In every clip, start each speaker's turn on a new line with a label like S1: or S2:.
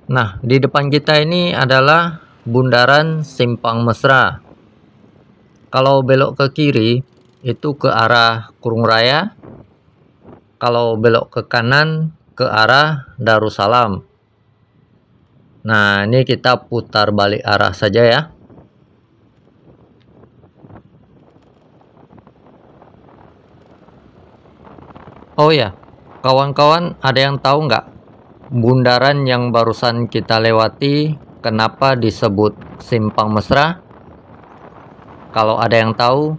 S1: Nah, di depan kita ini adalah bundaran Simpang Mesra. Kalau belok ke kiri, itu ke arah Kurung Raya. Kalau belok ke kanan, ke arah Darussalam. Nah, ini kita putar balik arah saja ya. Oh ya, kawan-kawan ada yang tahu nggak? Bundaran yang barusan kita lewati kenapa disebut Simpang Mesra? Kalau ada yang tahu,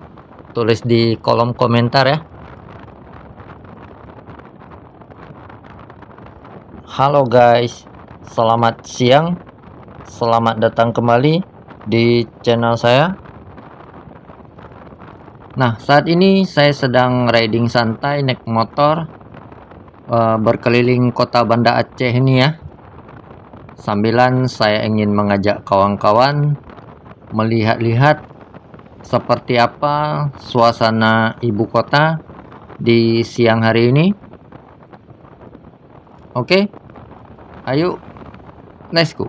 S1: tulis di kolom komentar ya. Halo guys, selamat siang. Selamat datang kembali di channel saya. Nah, saat ini saya sedang riding santai naik motor berkeliling kota Banda Aceh ini ya. Sambilan saya ingin mengajak kawan-kawan melihat-lihat seperti apa suasana ibu kota di siang hari ini. Oke, ayo, let's go.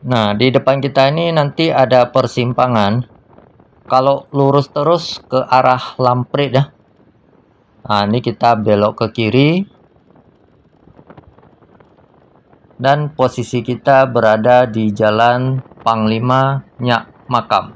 S1: Nah, di depan kita ini nanti ada persimpangan. Kalau lurus terus ke arah Lamprit ya. Nah, ini kita belok ke kiri. Dan posisi kita berada di Jalan Panglima Nyak Makam.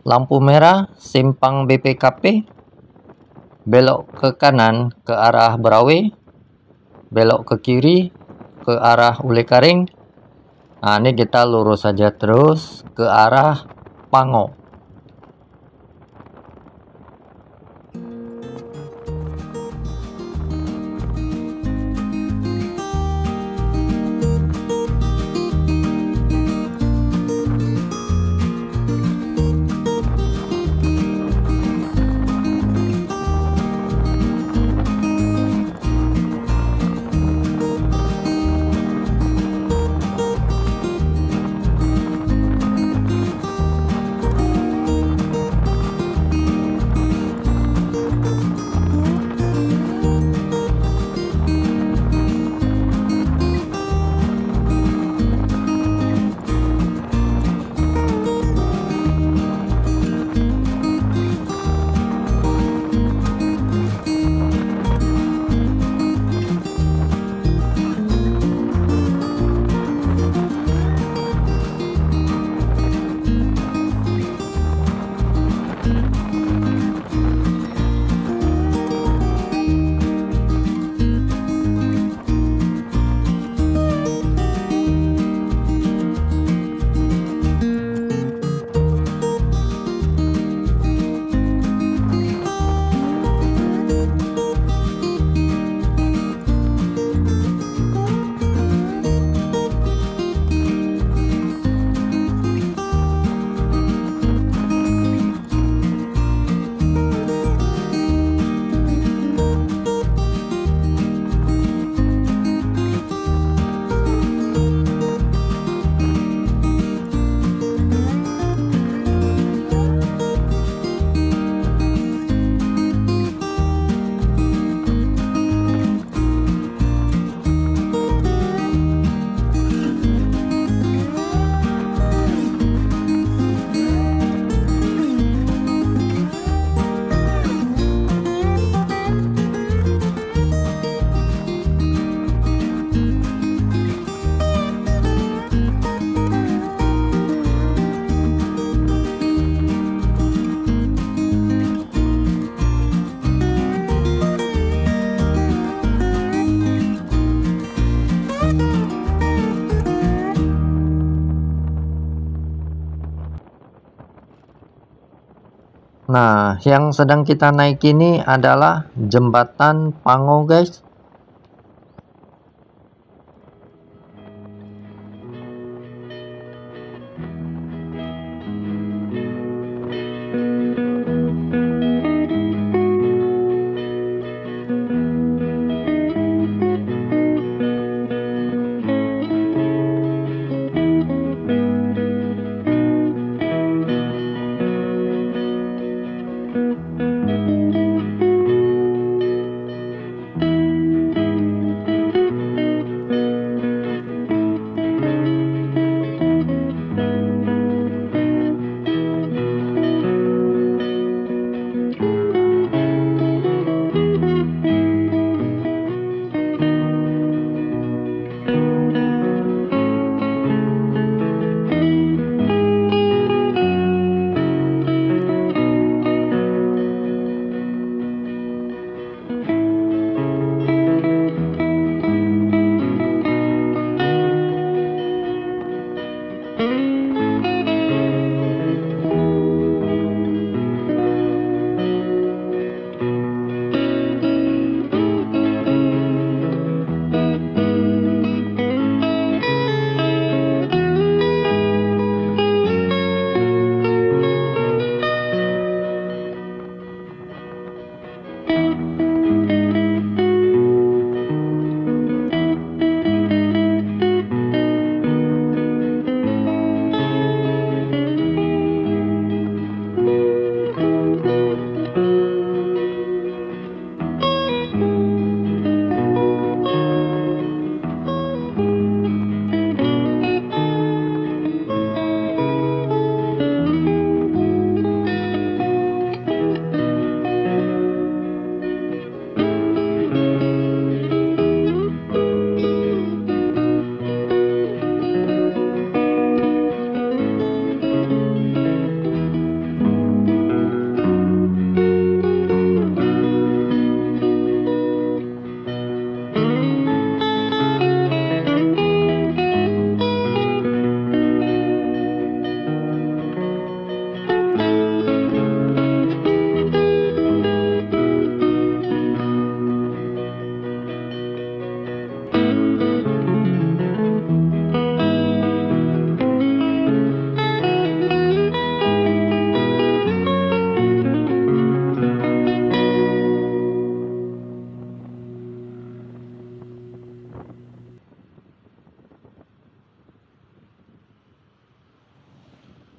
S1: lampu merah simpang BPKP, belok ke kanan ke arah Berawe, belok ke kiri ke arah Ule Karing. Nah, ini kita lurus saja terus ke arah Pango. Nah, yang sedang kita naik ini adalah jembatan Pango, guys.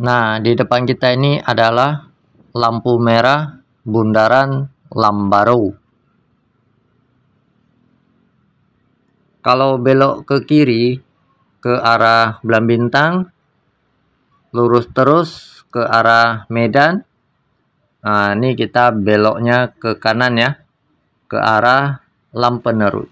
S1: Nah, di depan kita ini adalah lampu merah bundaran Lambarou. Kalau belok ke kiri ke arah Blambintang, lurus terus ke arah Medan. Nah, ini kita beloknya ke kanan ya, ke arah Lampenerut.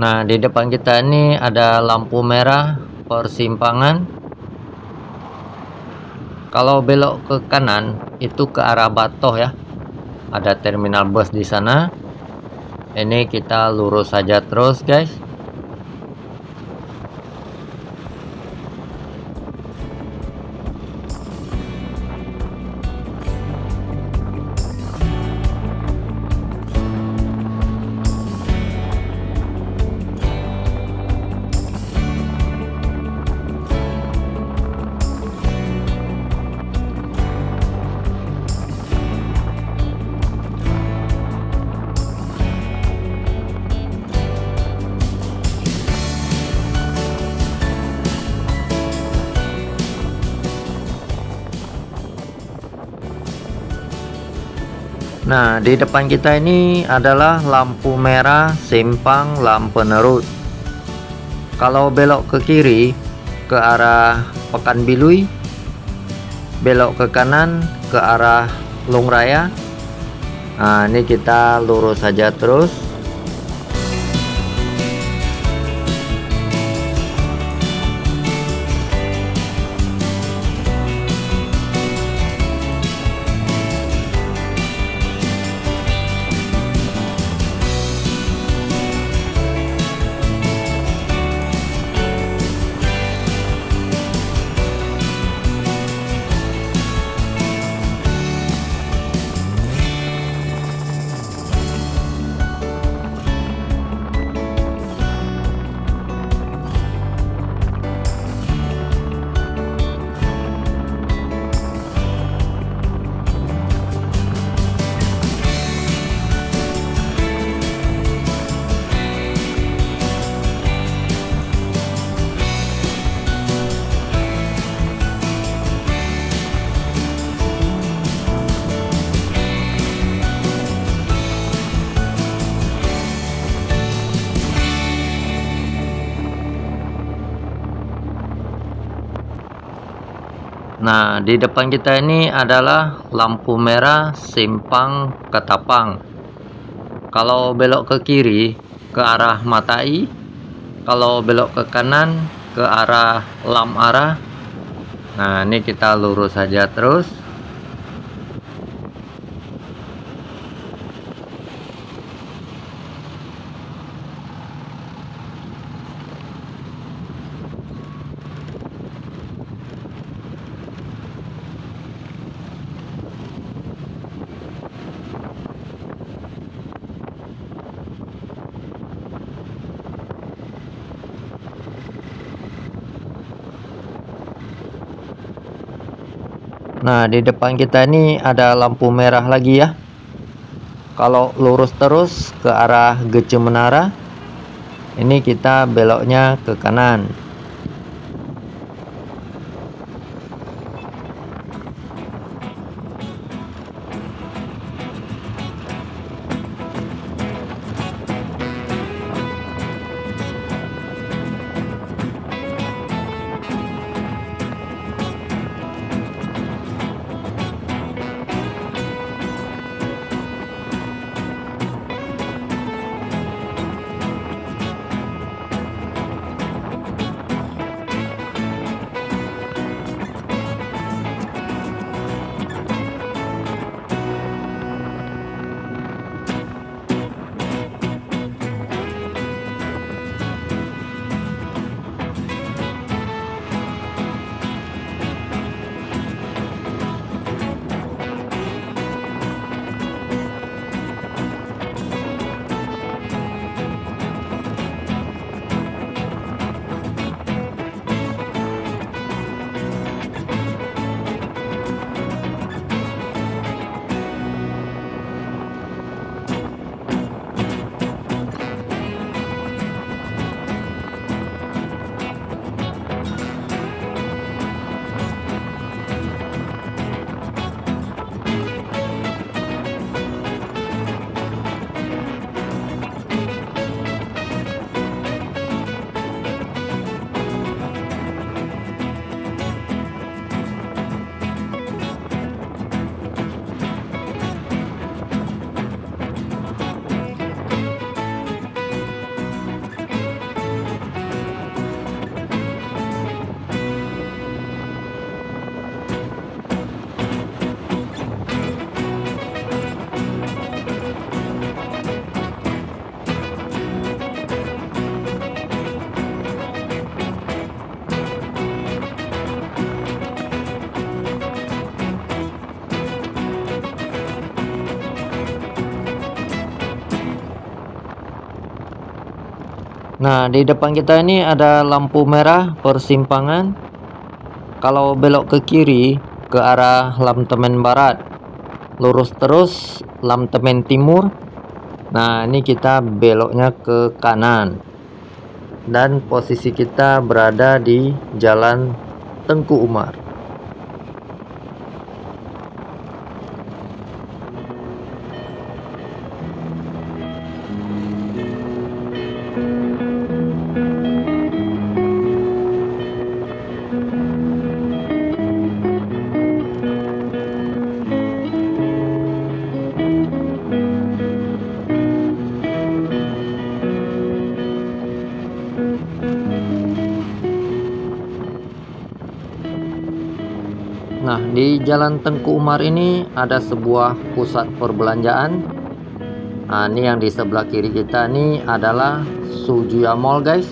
S1: Nah, di depan kita ini ada lampu merah persimpangan. Kalau belok ke kanan itu ke arah Batoh ya. Ada terminal bus di sana. Ini kita lurus saja terus, guys. Nah, di depan kita ini adalah lampu merah simpang Lampenerut. Kalau belok ke kiri ke arah Pekanbilui, belok ke kanan ke arah Lungraya. Nah, ini kita lurus saja terus. Nah, di depan kita ini adalah lampu merah simpang Ketapang. Kalau belok ke kiri ke arah Matai, kalau belok ke kanan ke arah Lam Arah. Nah, ini kita lurus saja terus. Nah, di depan kita ini ada lampu merah lagi ya. Kalau lurus terus ke arah Gece Menara, ini kita beloknya ke kanan. Nah, di depan kita ini ada lampu merah persimpangan. Kalau belok ke kiri ke arah Lam Temen Barat, lurus terus Lam Temen Timur. Nah, ini kita beloknya ke kanan. Dan posisi kita berada di Jalan Tengku Umar. Nah, di Jalan Tengku Umar ini ada sebuah pusat perbelanjaan. Nah, ini yang di sebelah kiri kita ini adalah Sujuya Mall, guys.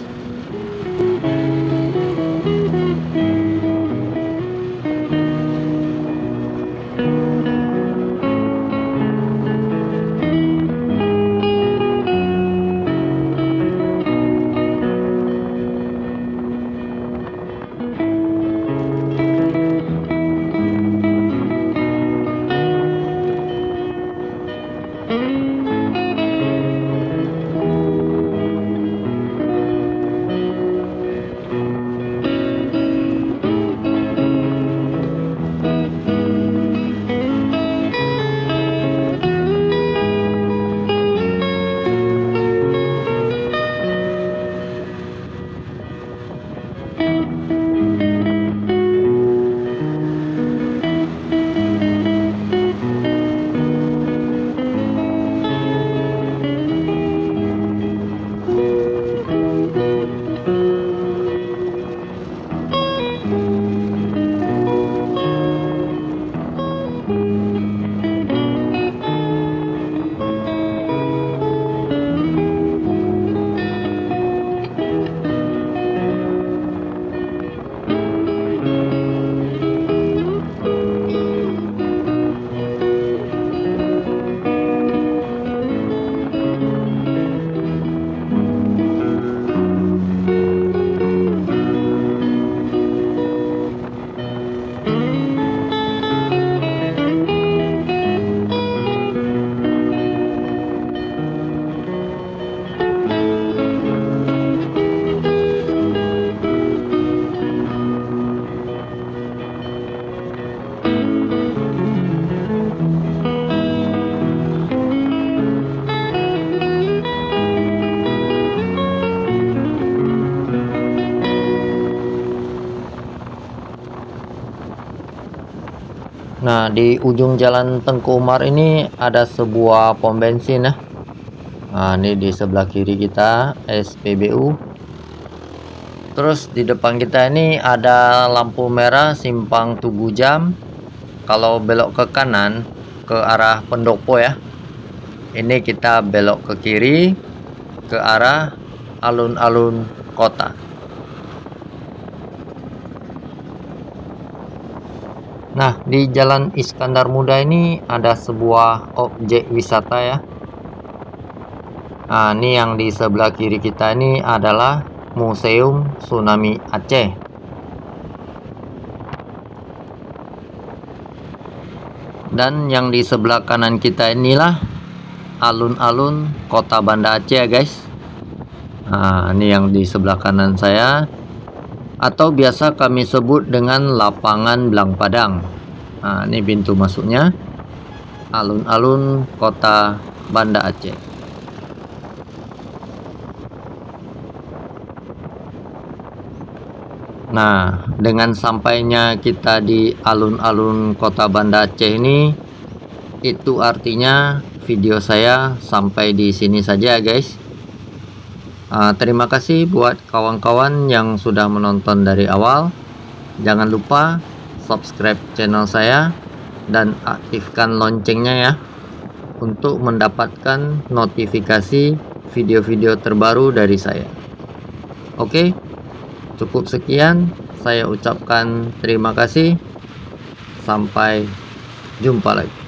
S1: Nah, di ujung jalan Tengku Umar ini ada sebuah pom bensin ya. Nah, ini di sebelah kiri kita SPBU. Terus di depan kita ini ada lampu merah simpang Tugu Jam. Kalau belok ke kanan ke arah Pendopo ya. Ini kita belok ke kiri ke arah alun-alun kota. Nah, di Jalan Iskandar Muda ini ada sebuah objek wisata ya. Nah, ini yang di sebelah kiri kita ini adalah Museum Tsunami Aceh. Dan yang di sebelah kanan kita inilah alun-alun Kota Banda Aceh ya guys. Nah, ini yang di sebelah kanan saya, atau biasa kami sebut dengan lapangan Blang Padang. Nah, ini pintu masuknya alun-alun Kota Banda Aceh. Nah, dengan sampainya kita di alun-alun Kota Banda Aceh ini, itu artinya video saya sampai di sini saja ya guys. Terima kasih buat kawan-kawan yang sudah menonton dari awal. Jangan lupa subscribe channel saya dan aktifkan loncengnya ya, untuk mendapatkan notifikasi video-video terbaru dari saya. Oke, cukup sekian. Saya ucapkan terima kasih. Sampai jumpa lagi.